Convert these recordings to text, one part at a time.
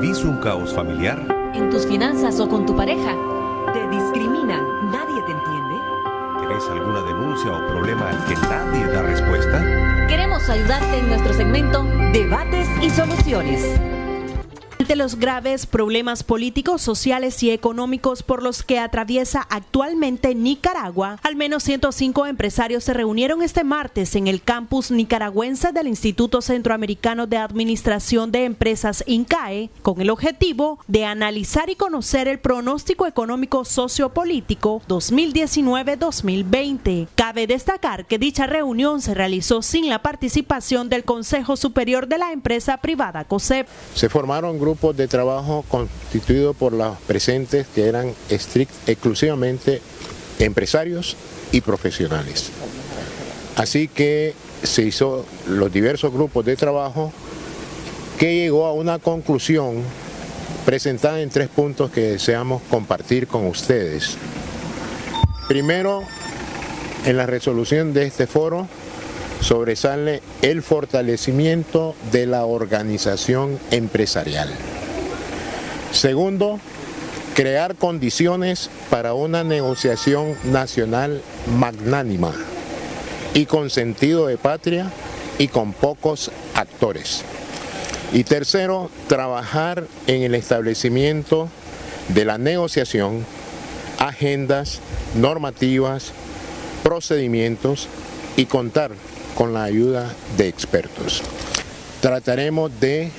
¿Vivís un caos familiar? ¿En tus finanzas o con tu pareja? ¿Te discriminan? ¿Nadie te entiende? ¿Tenés alguna denuncia o problema al que nadie da respuesta? Queremos ayudarte en nuestro segmento Debates y Soluciones. Ante los graves problemas políticos, sociales y económicos por los que atraviesa actualmente Nicaragua, al menos 105 empresarios se reunieron este martes en el campus nicaragüense del Instituto Centroamericano de Administración de Empresas INCAE, con el objetivo de analizar y conocer el pronóstico económico sociopolítico 2019-2020. Cabe destacar que dicha reunión se realizó sin la participación del Consejo Superior de la empresa privada COSEP. Se formaron grupos de trabajo constituidos por los presentes que eran exclusivamente empresarios y profesionales. Así que se hizo los diversos grupos de trabajo que llegó a una conclusión presentada en 3 puntos que deseamos compartir con ustedes. Primero, en la resolución de este foro sobresale el fortalecimiento de la organización empresarial. Segundo, crear condiciones para una negociación nacional magnánima y con sentido de patria y con pocos actores. Y tercero, trabajar en el establecimiento de la negociación, agendas, normativas, procedimientos y contar con la ayuda de expertos. Trataremos de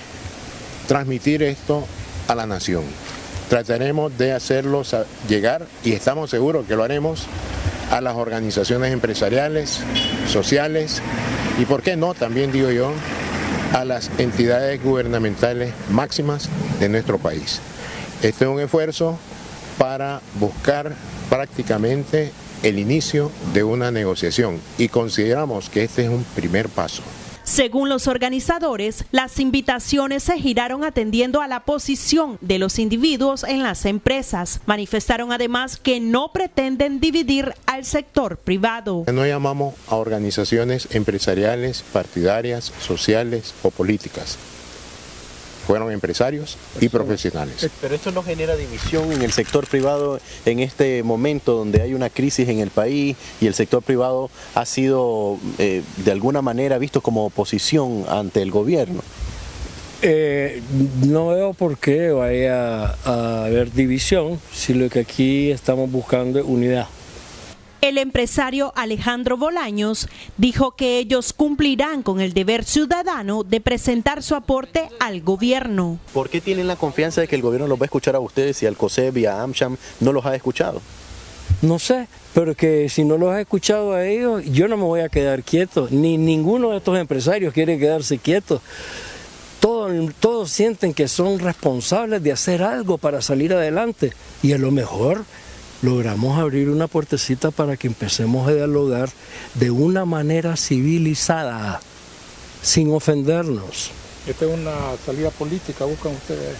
transmitir esto a la nación. Trataremos de hacerlo llegar, y estamos seguros que lo haremos, a las organizaciones empresariales, sociales y, por qué no, también digo yo, a las entidades gubernamentales máximas de nuestro país. Este es un esfuerzo para buscar prácticamente el inicio de una negociación y consideramos que este es un primer paso. Según los organizadores, las invitaciones se giraron atendiendo a la posición de los individuos en las empresas. Manifestaron además que no pretenden dividir al sector privado. No llamamos a organizaciones empresariales, partidarias, sociales o políticas. Fueron empresarios y profesionales. Pero esto no genera división en el sector privado en este momento donde hay una crisis en el país y el sector privado ha sido de alguna manera visto como oposición ante el gobierno. No veo por qué vaya a haber división si lo que aquí estamos buscando es unidad. El empresario Alejandro Bolaños dijo que ellos cumplirán con el deber ciudadano de presentar su aporte al gobierno. ¿Por qué tienen la confianza de que el gobierno los va a escuchar a ustedes y al COSEP y a AmCham no los ha escuchado? No sé, pero que si no los ha escuchado a ellos, yo no me voy a quedar quieto, ni ninguno de estos empresarios quiere quedarse quietos. Todos sienten que son responsables de hacer algo para salir adelante y a lo mejor logramos abrir una puertecita para que empecemos a dialogar de una manera civilizada, sin ofendernos. Esta es una salida política, buscan ustedes.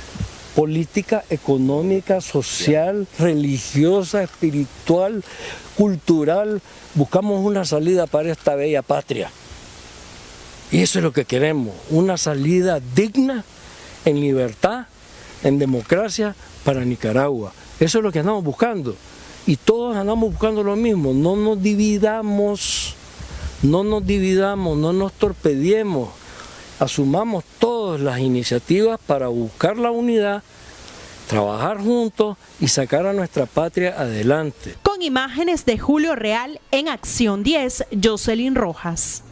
Política, económica, social, religiosa, espiritual, cultural. Buscamos una salida para esta bella patria. Y eso es lo que queremos, una salida digna, en libertad, en democracia para Nicaragua. Eso es lo que andamos buscando. Y todos andamos buscando lo mismo. No nos dividamos, no nos torpediemos. Asumamos todas las iniciativas para buscar la unidad, trabajar juntos y sacar a nuestra patria adelante. Con imágenes de Julio Real, en Acción 10, Jocelyn Rojas.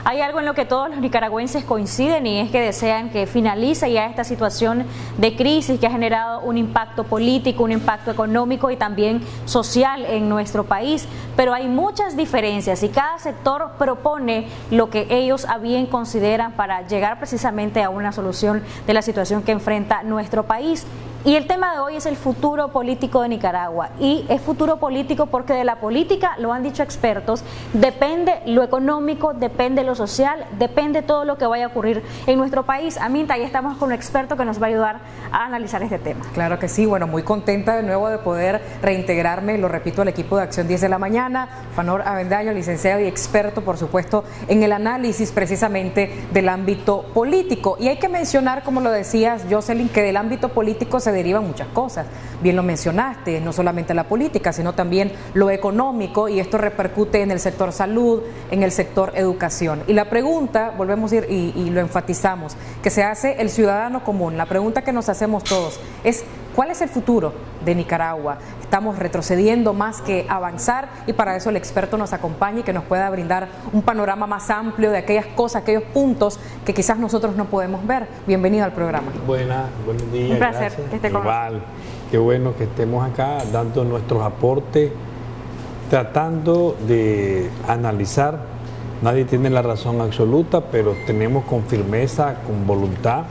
Hay algo en lo que todos los nicaragüenses coinciden y es que desean que finalice ya esta situación de crisis que ha generado un impacto político, un impacto económico y también social en nuestro país. Pero hay muchas diferencias y cada sector propone lo que ellos a bien consideran para llegar precisamente a una solución de la situación que enfrenta nuestro país. Y el tema de hoy es el futuro político de Nicaragua, y es futuro político porque de la política, lo han dicho expertos, depende lo económico, depende lo social, depende todo lo que vaya a ocurrir en nuestro país. Aminta, ahí estamos con un experto que nos va a ayudar a analizar este tema. Claro que sí, bueno, muy contenta de nuevo de poder reintegrarme, lo repito, al equipo de Acción 10 de la Mañana. Fanor Avendaño, licenciado y experto, por supuesto, en el análisis precisamente del ámbito político. Y hay que mencionar, como lo decías, Jocelyn, que del ámbito político se derivan muchas cosas. Bien lo mencionaste, no solamente la política, sino también lo económico, y esto repercute en el sector salud, en el sector educación. Y la pregunta, volvemos a ir y lo enfatizamos, que se hace el ciudadano común, la pregunta que nos hacemos todos es: ¿cuál es el futuro de Nicaragua? Estamos retrocediendo más que avanzar, y para eso el experto nos acompaña y que nos pueda brindar un panorama más amplio de aquellas cosas, aquellos puntos que quizás nosotros no podemos ver. Bienvenido al programa. Buenos días. Un placer gracias. que esté con nosotros. Qué bueno que estemos acá dando nuestros aportes, tratando de analizar. Nadie tiene la razón absoluta, pero tenemos con firmeza, con voluntad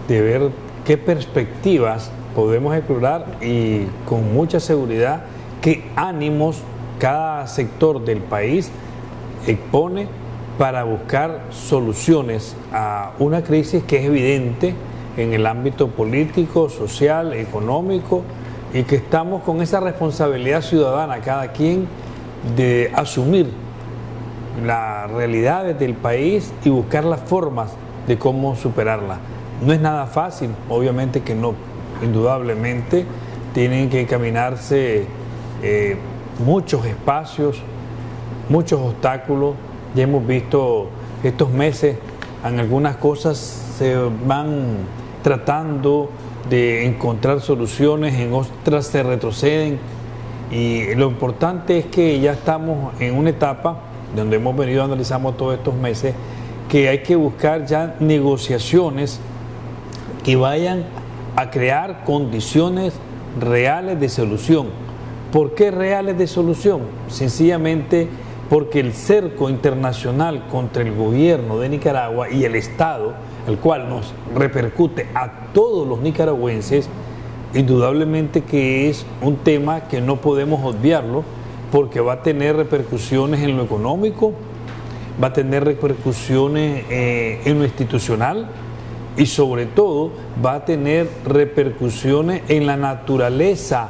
de ver qué perspectivas podemos explorar y con mucha seguridad qué ánimos cada sector del país expone para buscar soluciones a una crisis que es evidente en el ámbito político, social, económico, y que estamos con esa responsabilidad ciudadana, cada quien, de asumir las realidades del país y buscar las formas de cómo superarla. No es nada fácil, obviamente que no, indudablemente tienen que caminarse muchos espacios, muchos obstáculos. Ya hemos visto estos meses, en algunas cosas se van tratando de encontrar soluciones, en otras se retroceden, y lo importante es que ya estamos en una etapa donde hemos venido analizando todos estos meses, que hay que buscar ya negociaciones que vayan a crear condiciones reales de solución. ¿Por qué reales de solución? Sencillamente porque el cerco internacional contra el gobierno de Nicaragua y el Estado, el cual nos repercute a todos los nicaragüenses, indudablemente que es un tema que no podemos obviarlo, porque va a tener repercusiones en lo económico, va a tener repercusiones en lo institucional, y sobre todo va a tener repercusiones en la naturaleza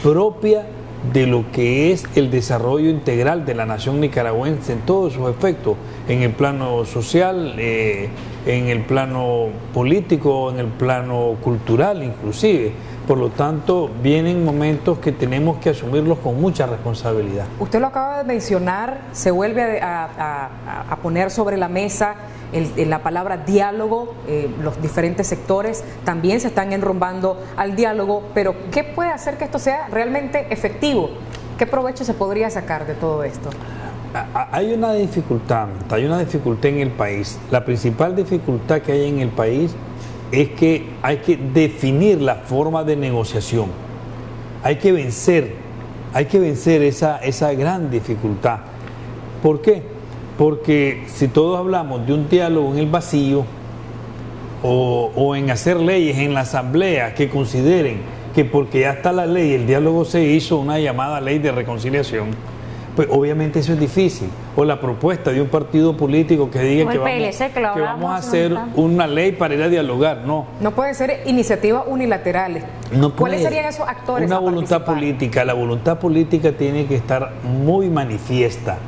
propia de lo que es el desarrollo integral de la nación nicaragüense en todos sus efectos, en el plano social, en el plano político, en el plano cultural inclusive. Por lo tanto, vienen momentos que tenemos que asumirlos con mucha responsabilidad. Usted lo acaba de mencionar, se vuelve a poner sobre la mesa la palabra diálogo, los diferentes sectores también se están enrumbando al diálogo, pero ¿qué puede hacer que esto sea realmente efectivo? ¿Qué provecho se podría sacar de todo esto? Hay una dificultad en el país. La principal dificultad que hay en el país es que hay que definir la forma de negociación. Hay que vencer esa gran dificultad. ¿Por qué? Porque si todos hablamos de un diálogo en el vacío o en hacer leyes en la asamblea que consideren que porque ya está la ley, el diálogo se hizo, una llamada ley de reconciliación, pues obviamente eso es difícil. O la propuesta de un partido político que diga que vamos a hacer una ley para ir a dialogar, no. No pueden ser iniciativas unilaterales. No ¿Cuáles serían esos actores? Una voluntad política. La voluntad política tiene que estar muy manifiesta.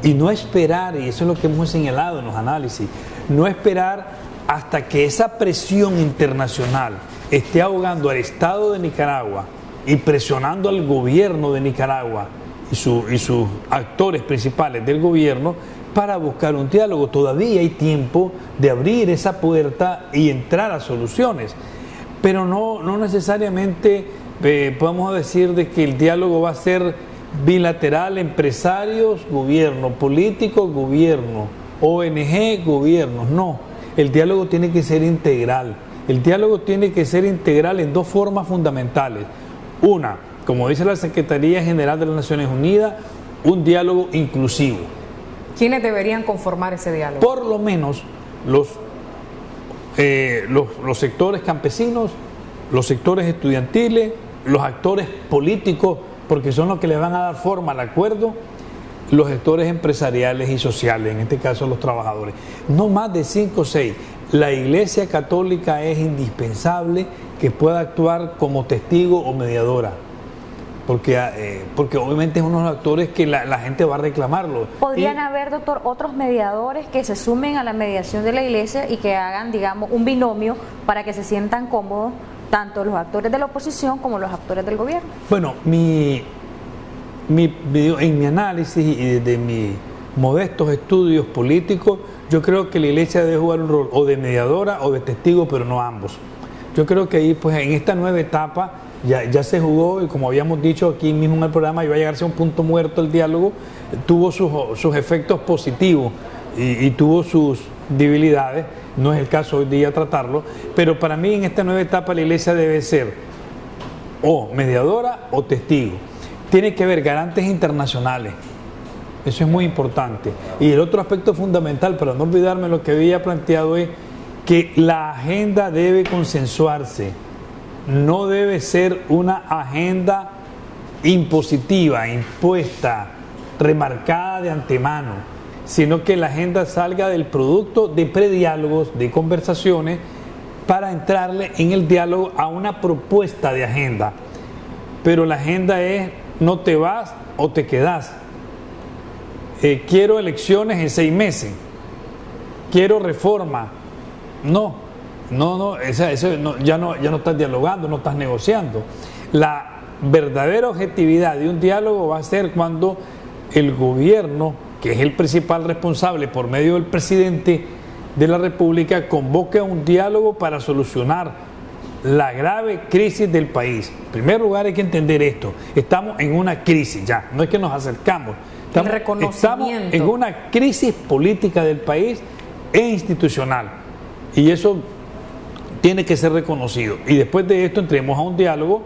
Y no esperar, y eso es lo que hemos señalado en los análisis, no esperar hasta que esa presión internacional esté ahogando al Estado de Nicaragua y presionando al gobierno de Nicaragua y sus actores principales del gobierno para buscar un diálogo. Todavía hay tiempo de abrir esa puerta y entrar a soluciones, pero no necesariamente podemos decir de que el diálogo va a ser bilateral, empresarios, gobierno, políticos, gobierno, ONG, gobiernos. No, el diálogo tiene que ser integral. El diálogo tiene que ser integral en dos formas fundamentales. Una, como dice la Secretaría General de las Naciones Unidas, un diálogo inclusivo. ¿Quiénes deberían conformar ese diálogo? Por lo menos los sectores campesinos, los sectores estudiantiles, los actores políticos, porque son los que le van a dar forma al acuerdo, los sectores empresariales y sociales, en este caso los trabajadores. No más de 5 o 6. La Iglesia Católica es indispensable que pueda actuar como testigo o mediadora, porque obviamente es uno de los actores que la gente va a reclamarlo. ¿Podrían haber, doctor, otros mediadores que se sumen a la mediación de la Iglesia y que hagan, digamos, un binomio para que se sientan cómodos tanto los actores de la oposición como los actores del gobierno? Bueno, en mi análisis y desde mis modestos estudios políticos, yo creo que la Iglesia debe jugar un rol o de mediadora o de testigo, pero no ambos. Yo creo que ahí, pues en esta nueva etapa, ya se jugó, y como habíamos dicho aquí mismo en el programa, iba a llegarse a un punto muerto el diálogo, tuvo sus efectos positivos y tuvo sus debilidades. No es el caso hoy día tratarlo, pero para mí en esta nueva etapa la Iglesia debe ser o mediadora o testigo. Tiene que haber garantes internacionales, eso es muy importante. Y el otro aspecto fundamental, para no olvidarme lo que había planteado, es que la agenda debe consensuarse, no debe ser una agenda impositiva, impuesta, remarcada de antemano, sino que la agenda salga del producto de prediálogos, de conversaciones, para entrarle en el diálogo a una propuesta de agenda. Pero la agenda es: no te vas o te quedas. Quiero elecciones en 6 meses. Quiero reforma. No, ya no estás dialogando, no estás negociando. La verdadera objetividad de un diálogo va a ser cuando el gobierno, que es el principal responsable por medio del presidente de la República, convoque a un diálogo para solucionar la grave crisis del país. En primer lugar, hay que entender esto: estamos en una crisis ya, no es que nos acercamos, estamos en una crisis política del país e institucional, y eso tiene que ser reconocido. Y después de esto entremos a un diálogo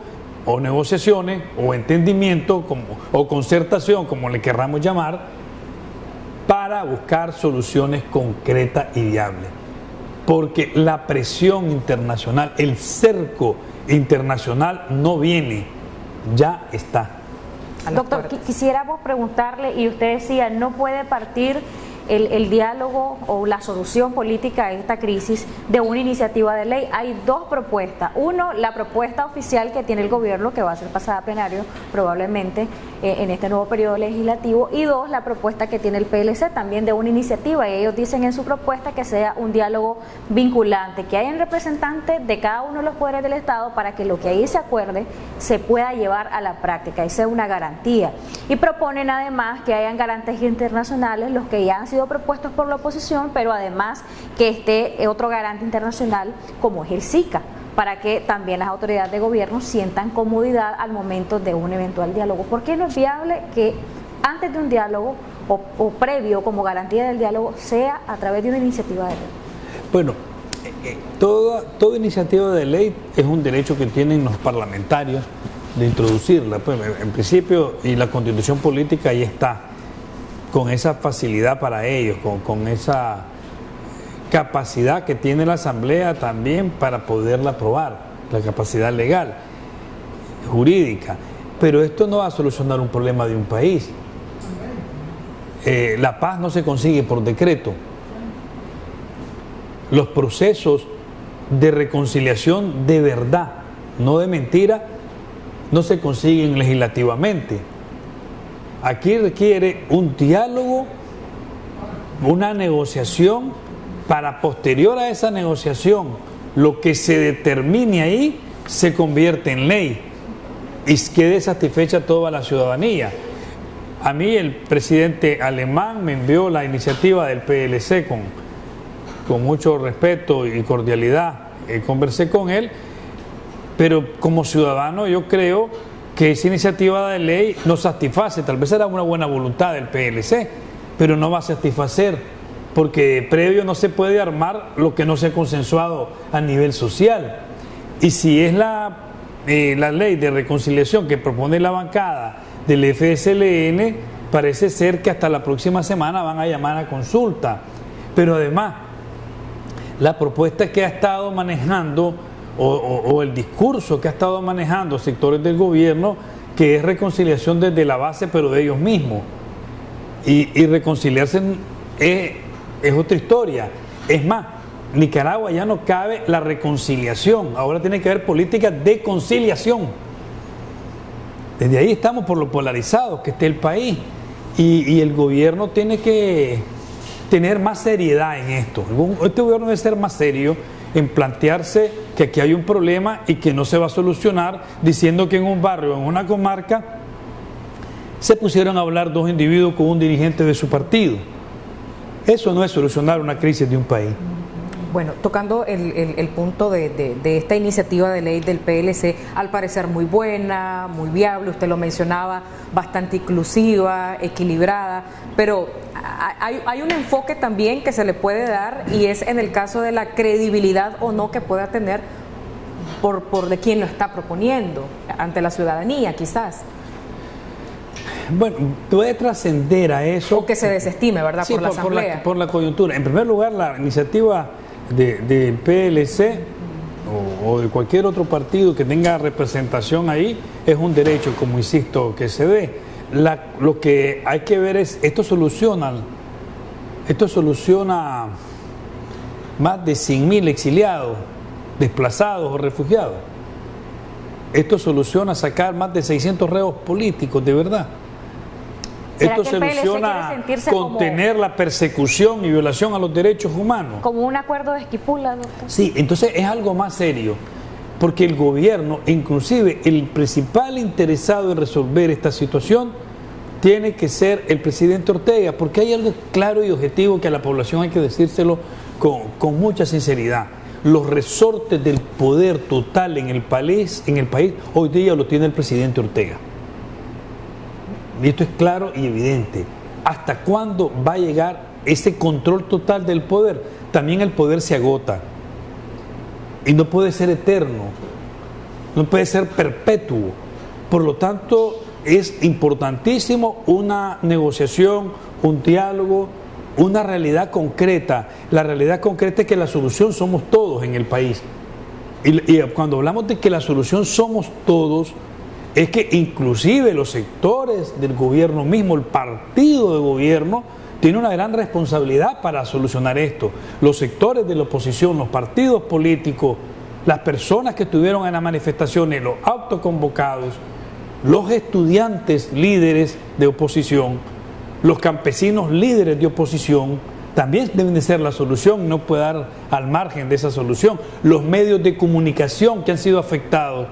o negociaciones o entendimiento o concertación, como le querramos llamar, para buscar soluciones concretas y viables. Porque la presión internacional, el cerco internacional no viene, ya está. Doctor, quisiéramos preguntarle, y usted decía, no puede partir el diálogo o la solución política a esta crisis de una iniciativa de ley. Hay 2 propuestas. Uno, la propuesta oficial que tiene el gobierno, que va a ser pasada a plenario probablemente en este nuevo periodo legislativo, y 2, la propuesta que tiene el PLC también de una iniciativa, y ellos dicen en su propuesta que sea un diálogo vinculante, que hayan representantes de cada uno de los poderes del Estado para que lo que ahí se acuerde se pueda llevar a la práctica y sea una garantía. Y proponen además que hayan garantes internacionales, los que ya han sido propuestos por la oposición, pero además que esté otro garante internacional como es el SICA, para que también las autoridades de gobierno sientan comodidad al momento de un eventual diálogo. ¿Por qué no es viable que antes de un diálogo o previo como garantía del diálogo sea a través de una iniciativa de ley? Bueno, toda iniciativa de ley es un derecho que tienen los parlamentarios de introducirla, pues en principio, y la Constitución política ahí está, con esa facilidad para ellos, con esa capacidad que tiene la Asamblea también para poderla aprobar, la capacidad legal, jurídica. Pero esto no va a solucionar un problema de un país. La paz no se consigue por decreto. Los procesos de reconciliación de verdad, no de mentira, no se consiguen legislativamente. Aquí requiere un diálogo, una negociación, para posterior a esa negociación, lo que se determine ahí se convierte en ley y quede satisfecha toda la ciudadanía. A mí el presidente alemán me envió la iniciativa del PLC con mucho respeto y cordialidad. Conversé con él, pero como ciudadano yo creo que esa iniciativa de ley no satisface. Tal vez era una buena voluntad del PLC, pero no va a satisfacer, porque previo no se puede armar lo que no se ha consensuado a nivel social. Y si es la ley de reconciliación que propone la bancada del FSLN, parece ser que hasta la próxima semana van a llamar a consulta. Pero además, la propuesta que ha estado manejando o el discurso que ha estado manejando sectores del gobierno, que es reconciliación desde la base, pero de ellos mismos. Y reconciliarse es otra historia. Es más, Nicaragua ya no cabe la reconciliación, ahora tiene que haber políticas de conciliación. Desde ahí estamos por lo polarizados que esté el país, y el gobierno tiene que tener más seriedad en esto. Este gobierno debe ser más serio en plantearse que aquí hay un problema y que no se va a solucionar diciendo que en un barrio, en una comarca, se pusieron a hablar dos individuos con un dirigente de su partido. Eso no es solucionar una crisis de un país. Bueno, tocando el punto de esta iniciativa de ley del PLC, al parecer muy buena, muy viable, usted lo mencionaba, bastante inclusiva, equilibrada, pero hay un enfoque también que se le puede dar, y es en el caso de la credibilidad o no que pueda tener por de quien lo está proponiendo ante la ciudadanía, quizás. Bueno, puede trascender a eso. O que se desestime, ¿verdad? Sí, por la Asamblea. Por la coyuntura. En primer lugar, la iniciativa del PLC o de cualquier otro partido que tenga representación ahí es un derecho, como insisto, que se dé. Lo que hay que ver es, esto soluciona más de 100.000 exiliados, desplazados o refugiados. Esto soluciona sacar más de 600 reos políticos, de verdad. Esto soluciona contener la persecución y violación a los derechos humanos. Como un acuerdo de Esquipula, doctor. Sí, entonces es algo más serio, porque el gobierno, inclusive el principal interesado en resolver esta situación, tiene que ser el presidente Ortega, porque hay algo claro y objetivo que a la población hay que decírselo con mucha sinceridad. Los resortes del poder total en el país hoy día lo tiene el presidente Ortega. Y esto es claro y evidente. ¿Hasta cuándo va a llegar ese control total del poder? También el poder se agota. Y no puede ser eterno. No puede ser perpetuo. Por lo tanto, es importantísimo una negociación, un diálogo, una realidad concreta. La realidad concreta es que la solución somos todos en el país. Y cuando hablamos de que la solución somos todos, es que inclusive los sectores del gobierno mismo, el partido de gobierno, tiene una gran responsabilidad para solucionar esto. Los sectores de la oposición, los partidos políticos, las personas que estuvieron en las manifestaciones, los autoconvocados, los estudiantes líderes de oposición, los campesinos líderes de oposición, también deben de ser la solución, no puede dar al margen de esa solución. Los medios de comunicación que han sido afectados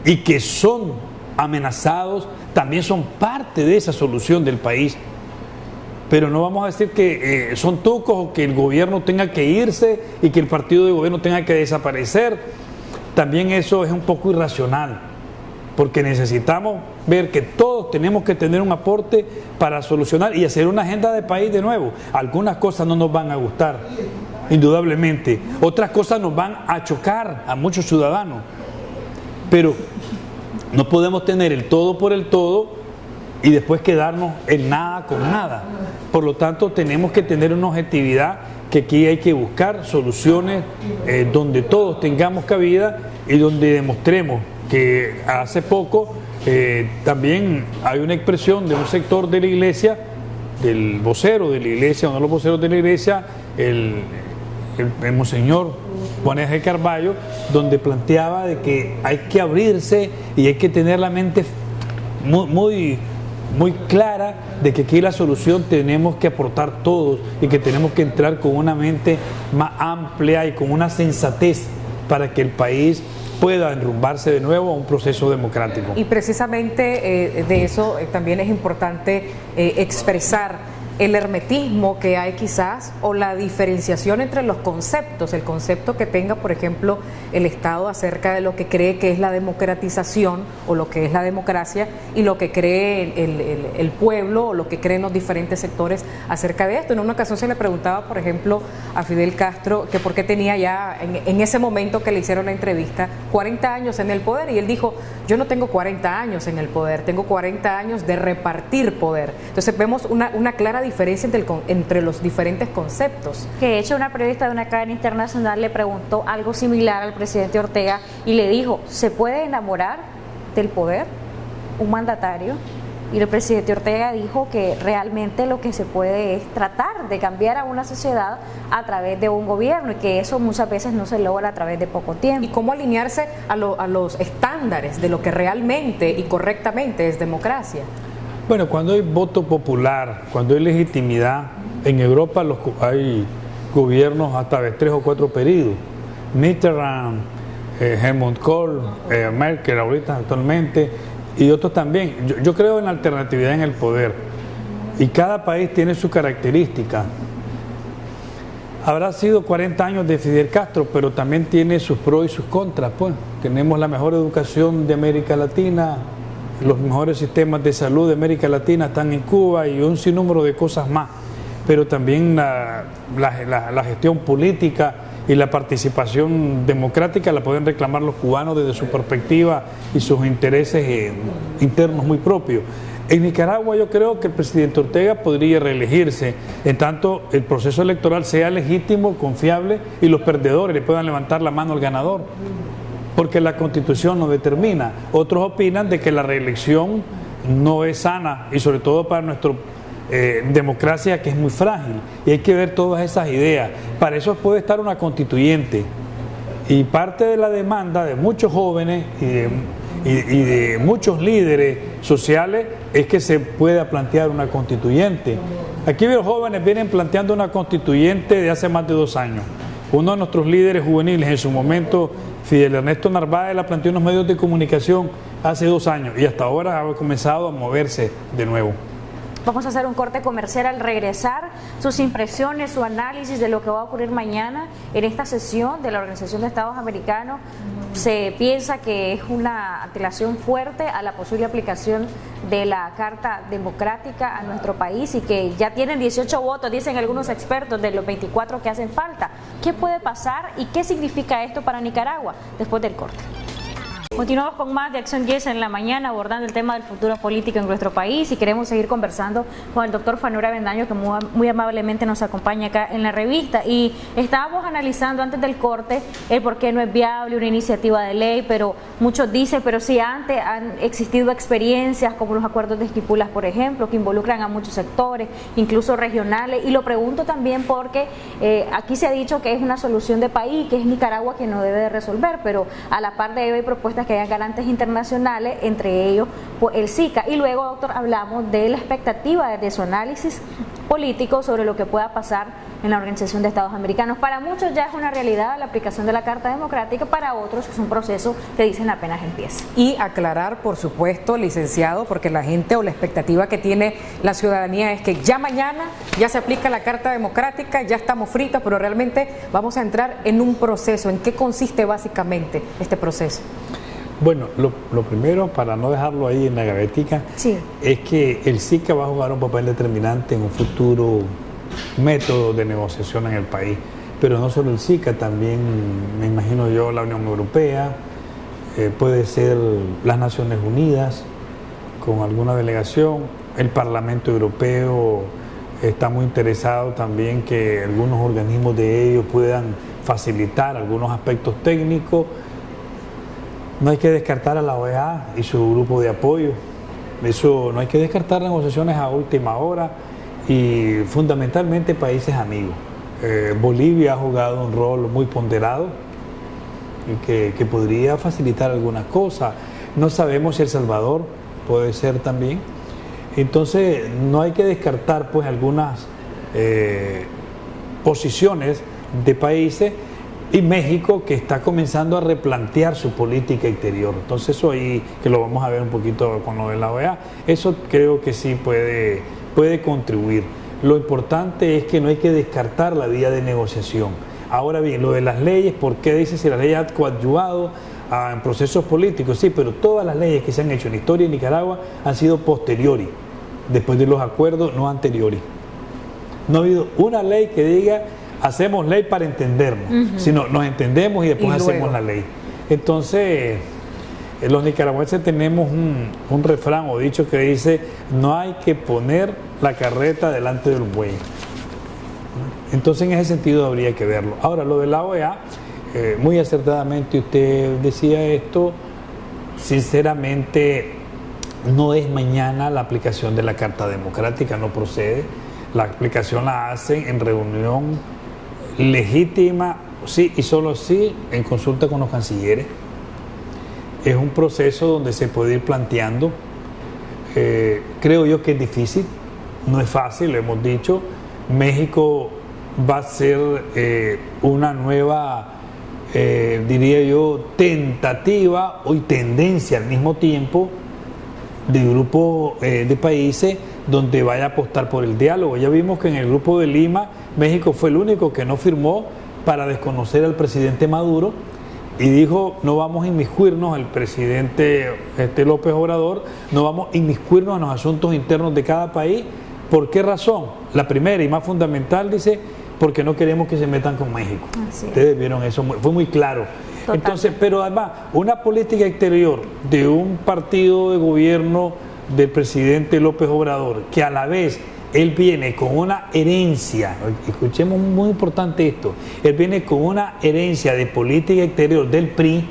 y que son amenazados, también son parte de esa solución del país. Pero no vamos a decir que son tucos o que el gobierno tenga que irse y que el partido de gobierno tenga que desaparecer. También eso es un poco irracional, porque necesitamos ver que todos tenemos que tener un aporte para solucionar y hacer una agenda de país de nuevo. Algunas cosas no nos van a gustar, indudablemente. Otras cosas nos van a chocar a muchos ciudadanos. Pero no podemos tener el todo por el todo y después quedarnos en nada con nada. Por lo tanto, tenemos que tener una objetividad, que aquí hay que buscar soluciones donde todos tengamos cabida y donde demostremos que hace poco también hay una expresión de un sector de la iglesia, del vocero de la iglesia, uno de los voceros de la iglesia, el monseñor Juan G. Carballo, donde planteaba de que hay que abrirse y hay que tener la mente muy clara de que aquí la solución tenemos que aportar todos y que tenemos que entrar con una mente más amplia y con una sensatez para que el país pueda enrumbarse de nuevo a un proceso democrático. Y precisamente de eso también es importante expresar el hermetismo que hay quizás, o la diferenciación entre los conceptos, el concepto que tenga, por ejemplo, el Estado acerca de lo que cree que es la democratización o lo que es la democracia, y lo que cree el pueblo o lo que creen los diferentes sectores acerca de esto. En una ocasión se le preguntaba, por ejemplo, a Fidel Castro que por qué tenía ya, en ese momento que le hicieron la entrevista, 40 años en el poder, y él dijo: yo no tengo 40 años en el poder, tengo 40 años de repartir poder. Entonces vemos una clara diferencia entre los diferentes conceptos. Que de hecho una periodista de una cadena internacional le preguntó algo similar al presidente Ortega y le dijo, ¿se puede enamorar del poder un mandatario? Y el presidente Ortega dijo que realmente lo que se puede es tratar de cambiar a una sociedad a través de un gobierno y que eso muchas veces no se logra a través de poco tiempo. ¿Y cómo alinearse a los estándares de lo que realmente y correctamente es democracia? Bueno, cuando hay voto popular, cuando hay legitimidad, en Europa hay gobiernos hasta de 3 o 4 periodos. Mitterrand, Helmut Kohl, Merkel ahorita actualmente, y otros también. Yo creo en la alternatividad en el poder y cada país tiene su característica. Habrá sido 40 años de Fidel Castro, pero también tiene sus pros y sus contras. Pues tenemos la mejor educación de América Latina, los mejores sistemas de salud de América Latina están en Cuba y un sinnúmero de cosas más, pero también la gestión política y la participación democrática la pueden reclamar los cubanos desde su perspectiva y sus intereses internos muy propios. En Nicaragua yo creo que el presidente Ortega podría reelegirse en tanto el proceso electoral sea legítimo, confiable y los perdedores le puedan levantar la mano al ganador, porque la Constitución no determina. Otros opinan de que la reelección no es sana y sobre todo para nuestra democracia, que es muy frágil, y hay que ver todas esas ideas. Para eso puede estar una constituyente, y parte de la demanda de muchos jóvenes y de muchos líderes sociales es que se pueda plantear una constituyente. Aquí los jóvenes vienen planteando una constituyente de hace más de 2 años. Uno de nuestros líderes juveniles en su momento, Fidel Ernesto Narváez, la planteó en los medios de comunicación hace 2 años y hasta ahora ha comenzado a moverse de nuevo. Vamos a hacer un corte comercial. Al regresar, sus impresiones, su análisis de lo que va a ocurrir mañana en esta sesión de la Organización de Estados Americanos. Se piensa que es una antelación fuerte a la posible aplicación de la Carta Democrática a nuestro país y que ya tienen 18 votos, dicen algunos expertos, de los 24 que hacen falta. ¿Qué puede pasar y qué significa esto para Nicaragua? Después del corte. Continuamos con más de Acción 10 en la mañana, abordando el tema del futuro político en nuestro país, y queremos seguir conversando con el doctor Fanor Avendaño, que muy amablemente nos acompaña acá en la revista. Y estábamos analizando antes del corte el por qué no es viable una iniciativa de ley, pero muchos dicen, pero si antes han existido experiencias como los acuerdos de Esquipulas, por ejemplo, que involucran a muchos sectores, incluso regionales. Y lo pregunto también porque aquí se ha dicho que es una solución de país, que es Nicaragua quien no debe de resolver, pero a la par de ello hay propuestas que hayan garantes internacionales, entre ellos pues, el SICA. Y luego, doctor, hablamos de la expectativa de su análisis político sobre lo que pueda pasar en la Organización de Estados Americanos. Para muchos ya es una realidad la aplicación de la Carta Democrática, para otros es un proceso que dicen apenas empieza. Y aclarar, por supuesto, licenciado, porque la gente o la expectativa que tiene la ciudadanía es que ya mañana ya se aplica la Carta Democrática, ya estamos fritos, pero realmente vamos a entrar en un proceso. ¿En qué consiste básicamente este proceso? Bueno, lo primero, para no dejarlo ahí en la gavetica, sí, es que el SICA va a jugar un papel determinante en un futuro método de negociación en el país. Pero no solo el SICA, también me imagino yo la Unión Europea, puede ser las Naciones Unidas con alguna delegación, el Parlamento Europeo está muy interesado también que algunos organismos de ellos puedan facilitar algunos aspectos técnicos. No hay que descartar a la OEA y su grupo de apoyo. Eso, no hay que descartar negociaciones a última hora y fundamentalmente países amigos. Bolivia ha jugado un rol muy ponderado y que podría facilitar algunas cosas. No sabemos si El Salvador puede ser también. Entonces no hay que descartar pues algunas posiciones de países. Y México, que está comenzando a replantear su política exterior. Entonces eso ahí, que lo vamos a ver un poquito con lo de la OEA, eso creo que sí puede contribuir. Lo importante es que no hay que descartar la vía de negociación. Ahora bien, lo de las leyes, ¿por qué dice si la ley ha coadyuvado en procesos políticos? Sí, pero todas las leyes que se han hecho en la historia de Nicaragua han sido posteriori, después de los acuerdos, no anteriori. No ha habido una ley que diga hacemos ley para entendernos, sino nos entendemos y después hacemos la ley. Entonces, los nicaragüenses tenemos un refrán o dicho que dice: no hay que poner la carreta delante del buey. Entonces, en ese sentido habría que verlo. Ahora, lo de la OEA, muy acertadamente usted decía esto, sinceramente no es mañana la aplicación de la Carta Democrática, no procede. La aplicación la hacen en reunión legítima, sí y solo sí, en consulta con los cancilleres. Es un proceso donde se puede ir planteando. Creo yo que es difícil, no es fácil, lo hemos dicho. México va a ser una nueva, diría yo, tentativa y tendencia al mismo tiempo de grupo de países donde vaya a apostar por el diálogo. Ya vimos que en el grupo de Lima, México fue el único que no firmó para desconocer al presidente Maduro y dijo: no vamos a inmiscuirnos, el presidente López Obrador, no vamos a inmiscuirnos en los asuntos internos de cada país. ¿Por qué razón? La primera y más fundamental, dice, porque no queremos que se metan con México. Ustedes vieron eso, fue muy claro. Total. Entonces, pero además, una política exterior de un partido de gobierno del presidente López Obrador, que a la vez él viene con una herencia, escuchemos muy importante esto, él viene con una herencia de política exterior del PRI,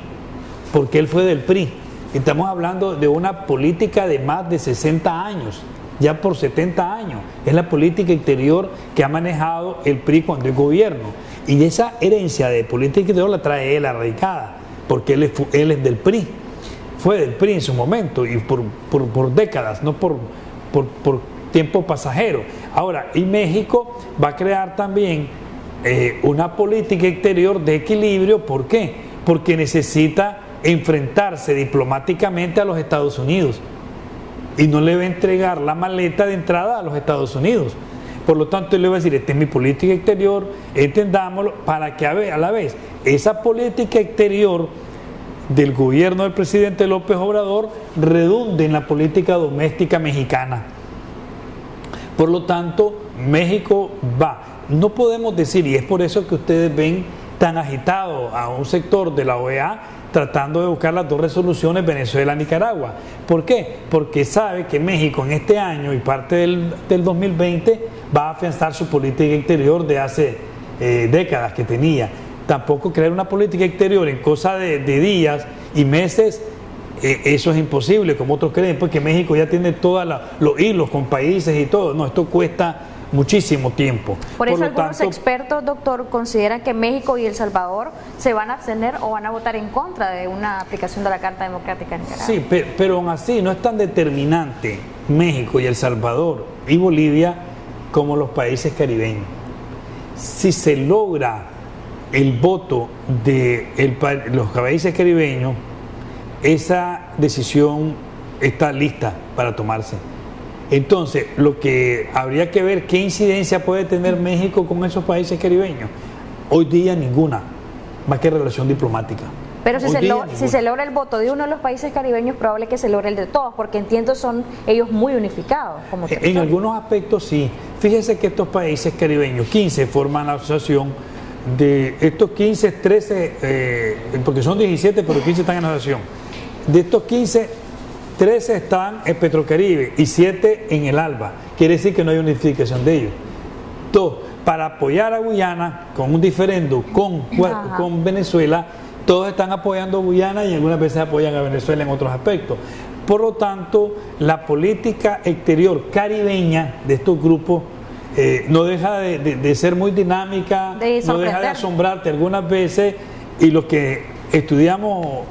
porque él fue del PRI. Estamos hablando de una política de más de 60 años, ya por 70 años. Es la política exterior que ha manejado el PRI cuando es gobierno. Y esa herencia de política exterior la trae él arraigada, porque él es del PRI. Fue del PRI en su momento y por décadas, no por tiempo pasajero. Ahora, y México va a crear también una política exterior de equilibrio. ¿Por qué? Porque necesita enfrentarse diplomáticamente a los Estados Unidos y no le va a entregar la maleta de entrada a los Estados Unidos. Por lo tanto, él le va a decir: esta es mi política exterior, entendámoslo, para que a la vez esa política exterior del gobierno del presidente López Obrador redunde en la política doméstica mexicana. Por lo tanto, México va. No podemos decir, y es por eso que ustedes ven tan agitado a un sector de la OEA tratando de buscar las dos resoluciones Venezuela-Nicaragua. ¿Por qué? Porque sabe que México en este año y parte del 2020 va a afianzar su política exterior de hace décadas que tenía. Tampoco crear una política exterior en cosa de días y meses, eso es imposible, como otros creen, porque México ya tiene todos los hilos con países y todo. No, esto cuesta muchísimo tiempo. Por eso algunos expertos, doctor, consideran que México y El Salvador se van a abstener o van a votar en contra de una aplicación de la Carta Democrática en Nicaragua. Sí, pero aún así no es tan determinante México y El Salvador y Bolivia como los países caribeños. Si se logra el voto de los países caribeños, esa decisión está lista para tomarse. Entonces, lo que habría que ver, ¿qué incidencia puede tener México con esos países caribeños? Hoy día ninguna, más que relación diplomática. Pero si se logra el voto de uno de los países caribeños, probable que se logre el de todos, porque entiendo son ellos muy unificados como territorio. En algunos aspectos sí. Fíjese que estos países caribeños, 15 forman la asociación. De estos 15, 13, porque son 17, pero 15 están en la asociación. De estos 15, 13 están en Petrocaribe y 7 en el ALBA. Quiere decir que no hay unificación de ellos. Dos, para apoyar a Guyana con un diferendo con Venezuela, todos están apoyando a Guyana y algunas veces apoyan a Venezuela en otros aspectos. Por lo tanto, la política exterior caribeña de estos grupos no deja de ser muy dinámica, no deja de asombrarte algunas veces, y los que estudiamos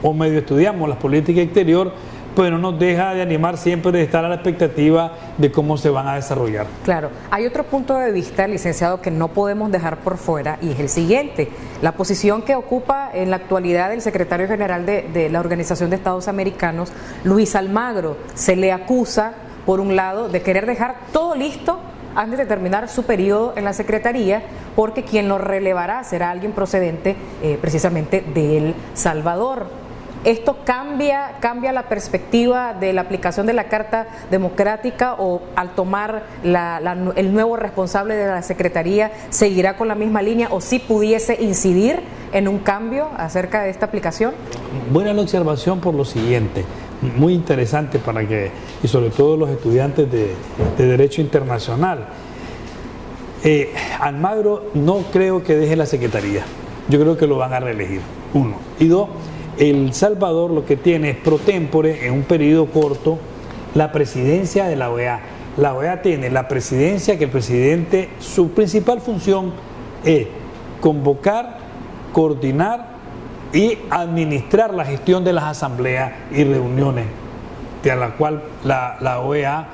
o medio estudiamos la política exterior, pues no nos deja de animar siempre, de estar a la expectativa de cómo se van a desarrollar. Claro, hay otro punto de vista, licenciado, que no podemos dejar por fuera, y es el siguiente: la posición que ocupa en la actualidad el secretario general de la Organización de Estados Americanos, Luis Almagro. Se le acusa, por un lado, de querer dejar todo listo antes de terminar su periodo en la Secretaría, porque quien lo relevará será alguien procedente precisamente de El Salvador. ¿Esto cambia la perspectiva de la aplicación de la Carta Democrática, o al tomar el nuevo responsable de la Secretaría seguirá con la misma línea, o si pudiese incidir en un cambio acerca de esta aplicación? Buena la observación por lo siguiente, muy interesante y sobre todo los estudiantes de Derecho Internacional. Almagro no creo que deje la Secretaría, yo creo que lo van a reelegir, uno. Y dos, El Salvador lo que tiene es pro tempore, en un periodo corto, la presidencia de la OEA. La OEA tiene la presidencia, que el presidente, su principal función es convocar, coordinar y administrar la gestión de las asambleas y reuniones, de la cual la OEA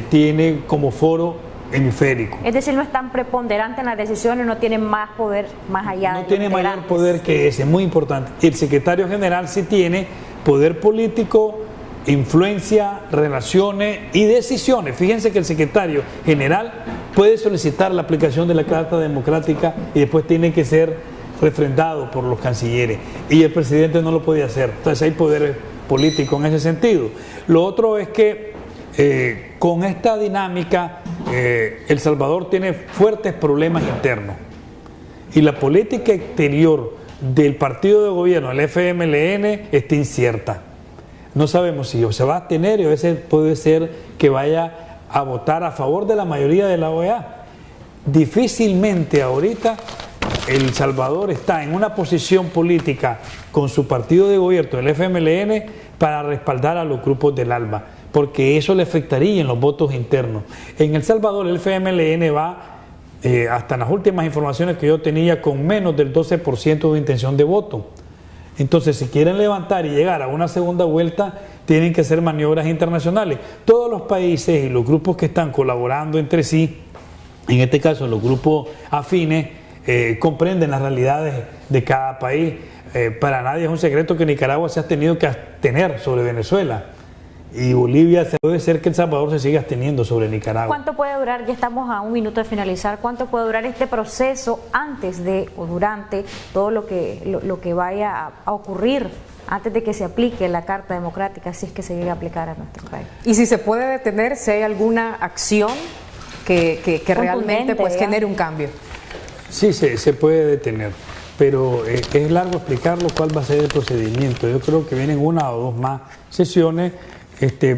tiene como foro hemisférico. Es decir, no es tan preponderante en las decisiones, no tiene más poder más allá de No tiene mayor poder que ese, muy importante. El secretario general sí tiene poder político, influencia, relaciones y decisiones. Fíjense que el secretario general puede solicitar la aplicación de la Carta Democrática y después tiene que ser refrendado por los cancilleres, y el presidente no lo puede hacer. Entonces hay poder político en ese sentido. Lo otro es que con esta dinámica El Salvador tiene fuertes problemas internos, y la política exterior del partido de gobierno, el FMLN, está incierta. No sabemos si se va a abstener, y a veces puede ser que vaya a votar a favor de la mayoría de la OEA. Difícilmente ahorita El Salvador está en una posición política con su partido de gobierno, el FMLN, para respaldar a los grupos del ALBA, porque eso le afectaría en los votos internos. En El Salvador el FMLN va, hasta las últimas informaciones que yo tenía, con menos del 12% de intención de voto. Entonces, si quieren levantar y llegar a una segunda vuelta, tienen que hacer maniobras internacionales. Todos los países y los grupos que están colaborando entre sí, en este caso los grupos afines, comprenden las realidades de cada país. Para nadie es un secreto que Nicaragua se ha tenido que abstener sobre Venezuela, y Bolivia, puede ser que El Salvador se siga absteniendo sobre Nicaragua. ¿Cuánto puede durar? Ya estamos a un minuto de finalizar. ¿Cuánto puede durar este proceso antes de o durante todo lo que vaya a ocurrir antes de que se aplique la Carta Democrática, si es que se llegue a aplicar a nuestro país? Y si se puede detener, si hay alguna acción que realmente pues genere un cambio. Sí, se puede detener, pero es largo explicarlo cuál va a ser el procedimiento. Yo creo que vienen una o dos más sesiones,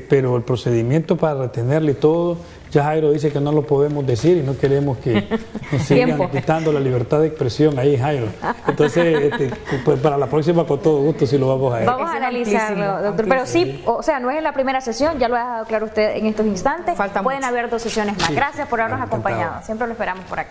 pero el procedimiento para retenerle todo, ya Jairo dice que no lo podemos decir y no queremos que nos sigan quitando la libertad de expresión ahí, Jairo. Entonces, pues para la próxima, con todo gusto, sí lo vamos a ver. Vamos a analizarlo, doctor. Pero sí, o sea, no es en la primera sesión, ya lo ha dejado claro usted en estos instantes. Pueden haber 2 sesiones más. Gracias por habernos acompañado. Siempre lo esperamos por aquí.